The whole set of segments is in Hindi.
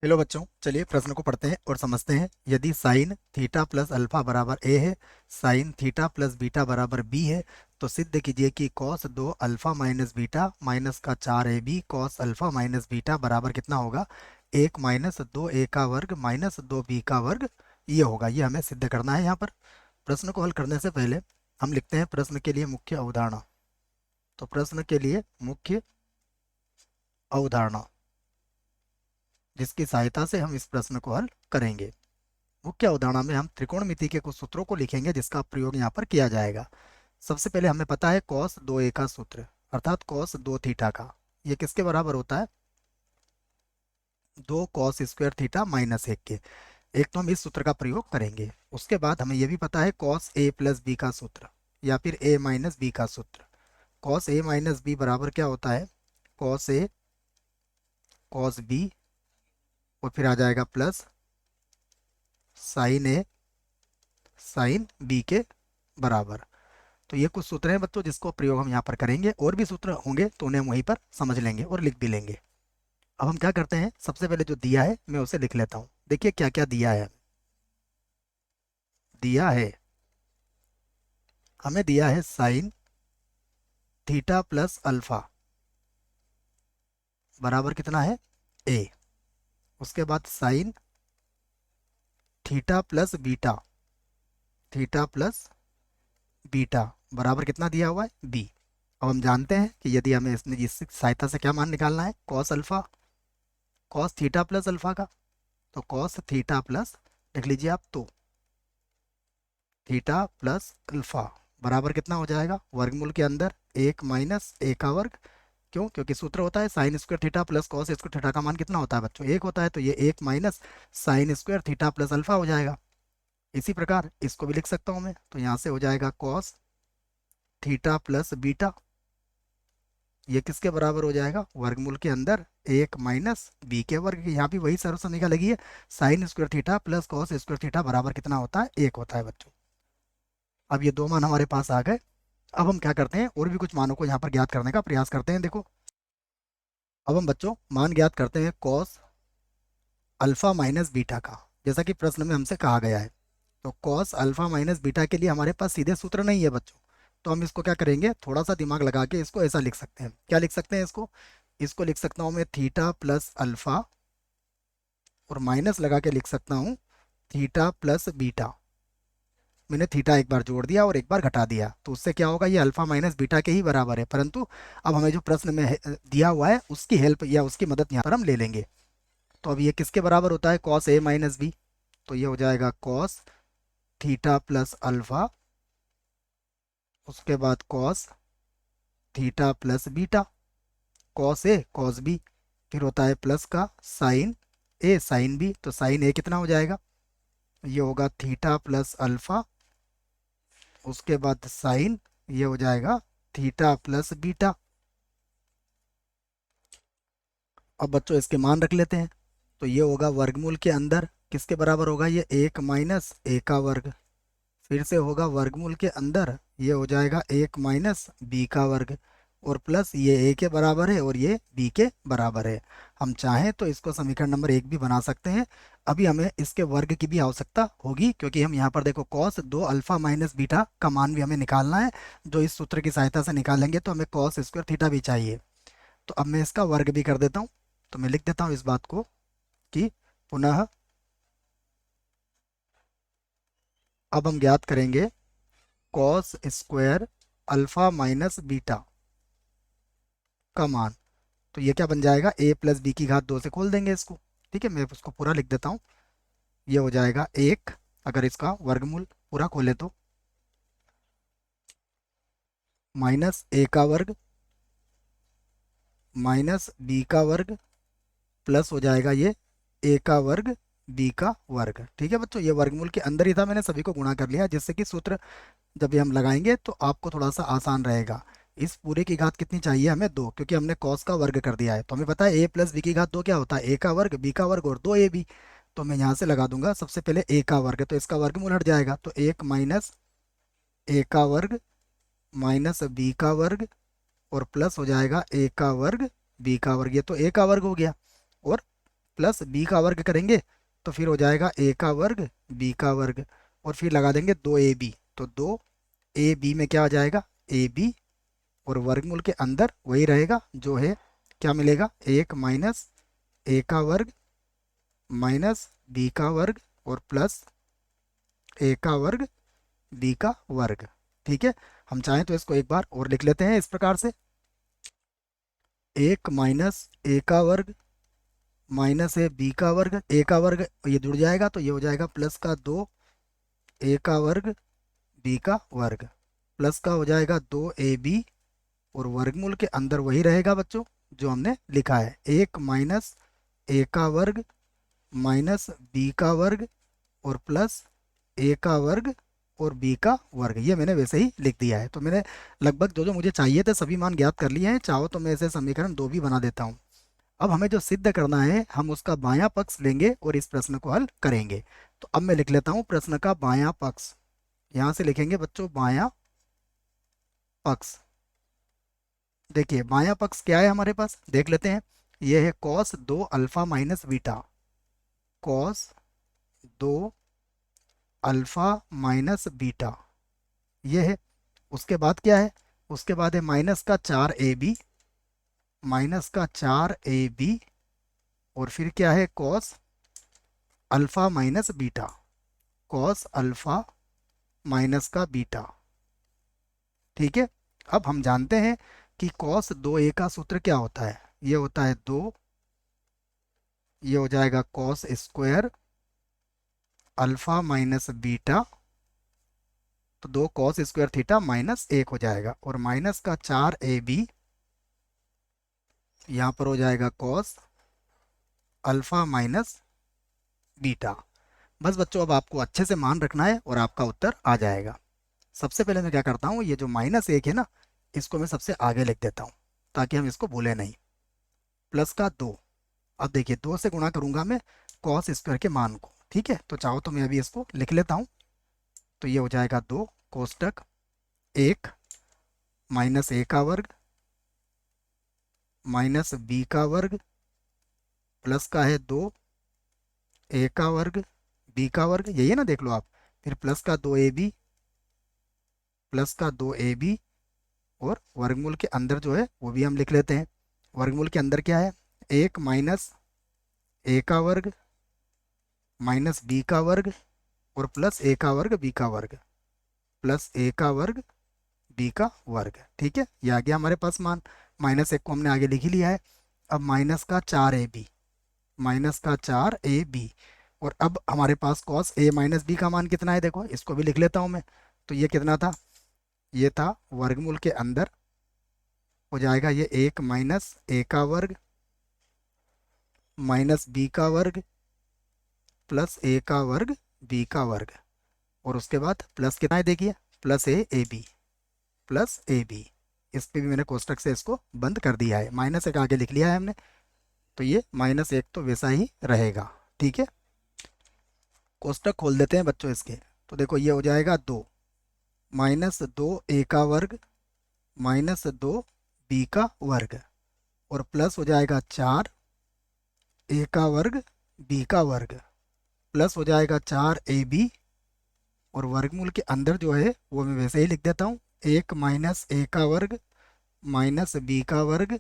हेलो बच्चों, चलिए प्रश्न को पढ़ते हैं और समझते हैं। यदि साइन थीटा प्लस अल्फा बराबर ए है, साइन थीटा प्लस बीटा बराबर बी है, तो सिद्ध कीजिए कि cos 2 alpha minus beta minus का 4ab cos alpha minus beta बराबर कितना होगा। 1 - 2a का वर्ग माइनस 2b का वर्ग ये होगा। ये हमें सिद्ध करना है। यहाँ पर प्रश्न को हल करने से पहले हम लिखते हैं प्रश्न के लिए मुख्य अवधारणा। तो प्रश्न के लिए मुख्य अवधारणा जिसकी सहायता से हम इस प्रश्न को हल करेंगे। मुख्य अवधारणा में हम त्रिकोणमिति के कुछ सूत्रों को लिखेंगे जिसका प्रयोग यहाँ पर किया जाएगा। सबसे पहले हमें पता है कॉस 2a का सूत्र, अर्थात कॉस 2 थीटा का। ये किसके बराबर होता है? 2 cos² थीटा माइनस 1 के। एक तो हम इस सूत्र का प्रयोग करेंगे। उसके बाद हमें यह भी पता है कॉस a प्लस बी का सूत्र या फिर a माइनस बी का सूत्र। कॉस a माइनस बी बराबर क्या होता है? कॉस a कॉस b और फिर आ जाएगा plus sine a sine b के बराबर। तो ये कुछ सूत्र हैं बच्चों जिसको प्रयोग हम यहाँ पर करेंगे। और भी सूत्र होंगे तो उन्हें हम वहीं पर समझ लेंगे और लिख भी लेंगे। अब हम क्या करते हैं, सबसे पहले जो दिया है मैं उसे लिख लेता हूँ। देखिए क्या क्या दिया है। दिया है, हमें दिया है साइन थीटा प्लस अल्फा बराबर कितना है? ए। उसके बाद sine theta plus beta, theta plus beta बराबर कितना दिया हुआ है? बी। अब हम जानते हैं कि यदि हमें इसमें इसकी सहायता से क्या मान निकालना है, cos alpha cos theta plus alpha का। तो कॉस थीटा प्लस, लिख लीजिए आप, तो थीटा प्लस अल्फा बराबर कितना हो जाएगा? वर्गमूल के अंदर 1 - a का वर्ग। क्यों? क्योंकि सूत्र होता है sine square theta plus cos square theta का मान कितना होता है बच्चों? 1 होता है। तो ये 1 minus sine square theta plus alpha हो जाएगा। इसी प्रकार इसको भी लिख सकता हूँ मैं। तो यहाँ से हो जाएगा कॉस थीटा प्लस बीटा। ये किसके बराबर हो जाएगा? वर्गमूल के अंदर 1 माइनस बी के वर्ग। यहाँ भी वही सर्व समीकरण लगी है। Sine square theta plus cos square theta बराबर कितना होता है? 1 होता है बच्चों। अब ये दो मान हमारे पास आ गए। अब हम क्या करते हैं, और भी कुछ मानों को यहाँ पर ज्ञात करने का प्रयास करते हैं। देखो, अब हम बच्चों मान ज्ञात करते हैं कॉस अल्फा माइनस बीटा का, जैसा कि प्रश्न में हमसे कहा गया है। तो कॉस अल्फा माइनस बीटा के लिए हमारे पास सीधे सूत्र नहीं है बच्चों। तो हम इसको क्या करेंगे, थोड़ा सा दिमाग लगा के इसको ऐसा लिख सकते हैं। क्या लिख सकते हैं इसको? इसको लिख सकता हूँ मैं थीटा प्लस अल्फा और माइनस लगा के लिख सकता हूँ थीटा प्लस बीटा। मैंने थीटा एक बार जोड़ दिया और एक बार घटा दिया, तो उससे क्या होगा? ये अल्फा माइनस बीटा के ही बराबर है। परंतु अब हमें जो प्रश्न में दिया हुआ है उसकी हेल्प या उसकी मदद यहाँ पर हम ले लेंगे। तो अब ये किसके बराबर होता है? Cos A minus B. तो ये हो जाएगा कॉस थीटा प्लस अल्फा, उसके बाद cos theta plus beta, cos A cos B, फिर होता है प्लस का साइन ए साइन बी। तो साइन ए कितना हो जाएगा? ये होगा थीटा प्लस अल्फा, उसके बाद साइन, ये हो जाएगा थीटा प्लस बीटा। अब बच्चों इसके मान रख लेते हैं। तो ये होगा वर्गमूल के अंदर किसके बराबर होगा? ये 1 माइनस ए का वर्ग। फिर से होगा वर्गमूल के अंदर, ये हो जाएगा 1 माइनस बी का वर्ग, और प्लस ये ए के बराबर है और ये बी के बराबर है। हम चाहें तो इसको समीकरण नंबर 1 भी बना सकते हैं। अभी हमें इसके वर्ग की भी आवश्यकता होगी, क्योंकि हम यहाँ पर देखो कॉस 2 अल्फा माइनस बीटा का मान भी हमें निकालना है, जो इस सूत्र की सहायता से निकालेंगे। तो हमें कॉस स्क्वायर थीटा भी चाहिए। तो अब मैं इसका वर्ग भी कर देता हूँ। तो मैं लिख देता हूँ इस बात को कि पुनः अब हम ज्ञात करेंगे cos square alpha minus beta का मान। तो ये क्या बन जाएगा? a प्लस बी की घात 2 से खोल देंगे इसको। ठीक है, मैं उसको पूरा लिख देता हूँ। ये हो जाएगा 1, अगर इसका वर्गमूल पूरा खोले तो माइनस ए का वर्ग माइनस बी का वर्ग प्लस हो जाएगा ये ए का वर्ग बी का वर्ग। ठीक है बच्चों, ये वर्गमूल के अंदर ही था, मैंने सभी को गुणा कर लिया, जिससे कि सूत्र जब ये हम लगाएंगे तो आपको थोड़ा सा आसान रहेगा। इस पूरे की घात कितनी चाहिए हमें? 2, क्योंकि हमने कॉस का वर्ग कर दिया है। तो हमें पता है a प्लस बी की घात 2 क्या होता है? a का वर्ग बी का वर्ग और 2ab। तो मैं यहाँ से लगा दूंगा सबसे पहले a का वर्ग, तो इसका वर्गमूल हट जाएगा। तो 1 माइनस ए का वर्ग माइनस बी का वर्ग और प्लस हो जाएगा a का वर्ग बी का वर्ग। ये तो a का वर्ग हो गया, और प्लस बी का वर्ग करेंगे तो फिर हो जाएगा ए का वर्ग बी का वर्ग, और फिर लगा देंगे 2ab, तो 2ab में क्या आ जाएगा ए बी, और वर्गमूल के अंदर वही रहेगा जो है, क्या मिलेगा 1 माइनस ए का वर्ग माइनस बी का वर्ग और प्लस ए का वर्ग बी का वर्ग। ठीक है, हम चाहें तो इसको एक बार और लिख लेते हैं इस प्रकार से, 1 माइनस ए का वर्ग माइनस है बी का वर्ग, ए का वर्ग ये जुड़ जाएगा तो ये हो जाएगा प्लस का 2 ए का वर्ग बी का वर्ग, प्लस का हो जाएगा 2ab, और वर्गमूल के अंदर वही रहेगा बच्चों जो हमने लिखा है, 1 माइनस ए का वर्ग माइनस बी का वर्ग और प्लस ए का वर्ग और बी का वर्ग। ये मैंने वैसे ही लिख दिया है। तो मैंने लगभग जो जो मुझे चाहिए थे सभी मान ज्ञात कर लिए हैं। चाहो तो मैं ऐसे समीकरण 2 भी बना देता हूँ। अब हमें जो सिद्ध करना है हम उसका बायां पक्ष लेंगे और इस प्रश्न को हल करेंगे। तो अब मैं लिख लेता हूँ प्रश्न का बायां पक्ष। यहाँ से लिखेंगे बच्चों बायां पक्ष। देखिए बायां पक्ष क्या है हमारे पास, देख लेते हैं। यह है cos 2 alpha minus beta, cos 2 alpha minus beta, ये है। उसके बाद क्या है, उसके बाद है माइनस का 4ab, माइनस का 4ab, और फिर क्या है cos alpha minus beta, cos alpha minus का बीटा। ठीक है, अब हम जानते हैं कि कॉस 2a का सूत्र क्या होता है, ये होता है 2, ये हो जाएगा cos square alpha minus beta, तो 2 कॉस स्क्वायर थीटा माइनस 1 हो जाएगा, और माइनस का 4ab यहाँ पर हो जाएगा कॉस अल्फा माइनस बीटा। बस बच्चों अब आपको अच्छे से मान रखना है और आपका उत्तर आ जाएगा। सबसे पहले मैं क्या करता हूँ, ये जो -1 है ना, इसको मैं सबसे आगे लिख देता हूँ ताकि हम इसको भूलें नहीं। प्लस का 2, अब देखिए 2 से गुणा करूंगा मैं कॉस स्क्वायर के मान को। ठीक है, तो चाहो तो मैं अभी इसको लिख लेता हूँ। तो ये हो जाएगा 2 कोष्टक 1 माइनस ए का वर्ग माइनस बी का वर्ग, प्लस का है 2 ए का वर्ग बी का वर्ग, यही है ना, देख लो आप। फिर प्लस का 2ab, प्लस का 2ab, और वर्गमूल के अंदर जो है वो भी हम लिख लेते हैं। वर्गमूल के अंदर क्या है, 1 माइनस ए का वर्ग माइनस बी का वर्ग और प्लस ए का वर्ग बी का वर्ग, प्लस ए का वर्ग बी का वर्ग। ठीक है, ये आ गया हमारे पास मान। -1 को हमने आगे लिख ही लिया है। अब माइनस का 4ab, माइनस का 4ab, और अब हमारे पास कॉस a माइनस बी का मान कितना है, देखो इसको भी लिख लेता हूँ मैं। तो ये कितना था, ये था वर्गमूल के अंदर हो जाएगा ये 1 माइनस ए का वर्ग माइनस बी का वर्ग प्लस ए का वर्ग बी का वर्ग, और उसके बाद प्लस कितना है देखिए, प्लस ab, प्लस ab। इस पे भी मैंने कोष्टक से इसको बंद कर दिया है, -1 आगे लिख लिया है हमने। तो ये -1 तो वैसा ही रहेगा। ठीक है, कोष्टक खोल देते हैं बच्चों इसके। तो देखो ये हो जाएगा 2 -2 ए का वर्ग माइनस 2 बी का वर्ग, और प्लस हो जाएगा 4 ए का वर्ग बी का वर्ग, प्लस हो जाएगा 4ab, और वर्गमूल के अंदर जो है वो मैं वैसे ही लिख देता हूँ, 1 माइनस ए का वर्ग माइनस बी का वर्ग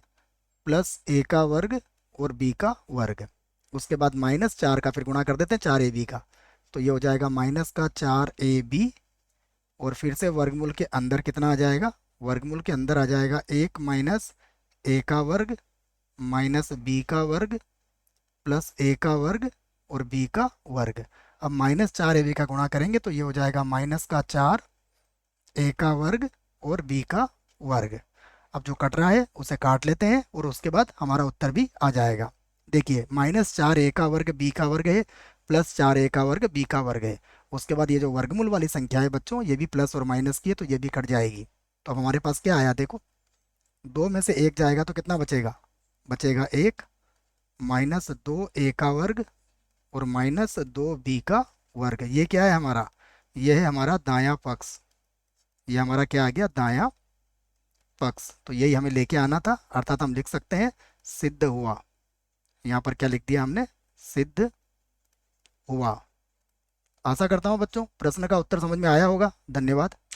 प्लस ए का वर्ग और बी का वर्ग। उसके बाद -4 का फिर गुणा कर देते हैं 4ab का, तो ये हो जाएगा माइनस का 4ab, और फिर से वर्गमूल के अंदर कितना आ जाएगा, वर्गमूल के अंदर आ जाएगा 1 माइनस ए का वर्ग माइनस बी का वर्ग प्लस ए का वर्ग और बी का वर्ग। अब -4ab का गुणा करेंगे तो ये हो जाएगा माइनस का 4 ए का वर्ग और बी का वर्ग। अब जो कट रहा है उसे काट लेते हैं और उसके बाद हमारा उत्तर भी आ जाएगा। देखिए -4 ए का वर्ग बी का वर्ग है प्लस 4 ए का वर्ग बी का वर्ग है। उसके बाद ये जो वर्गमूल वाली संख्या है बच्चों, ये भी प्लस और माइनस की है तो ये भी कट जाएगी। तो अब हमारे पास क्या आया देखो, 2 में से 1 जाएगा तो कितना बचेगा, बचेगा 1 -2 ए का वर्ग और -2 बी का वर्ग। ये क्या है हमारा, ये है हमारा दायां पक्ष। ये हमारा क्या आ गया, दायां पक्ष। तो यही हमें लेके आना था, अर्थात हम लिख सकते हैं सिद्ध हुआ। यहाँ पर क्या लिख दिया हमने, सिद्ध हुआ। आशा करता हूँ बच्चों प्रश्न का उत्तर समझ में आया होगा। धन्यवाद।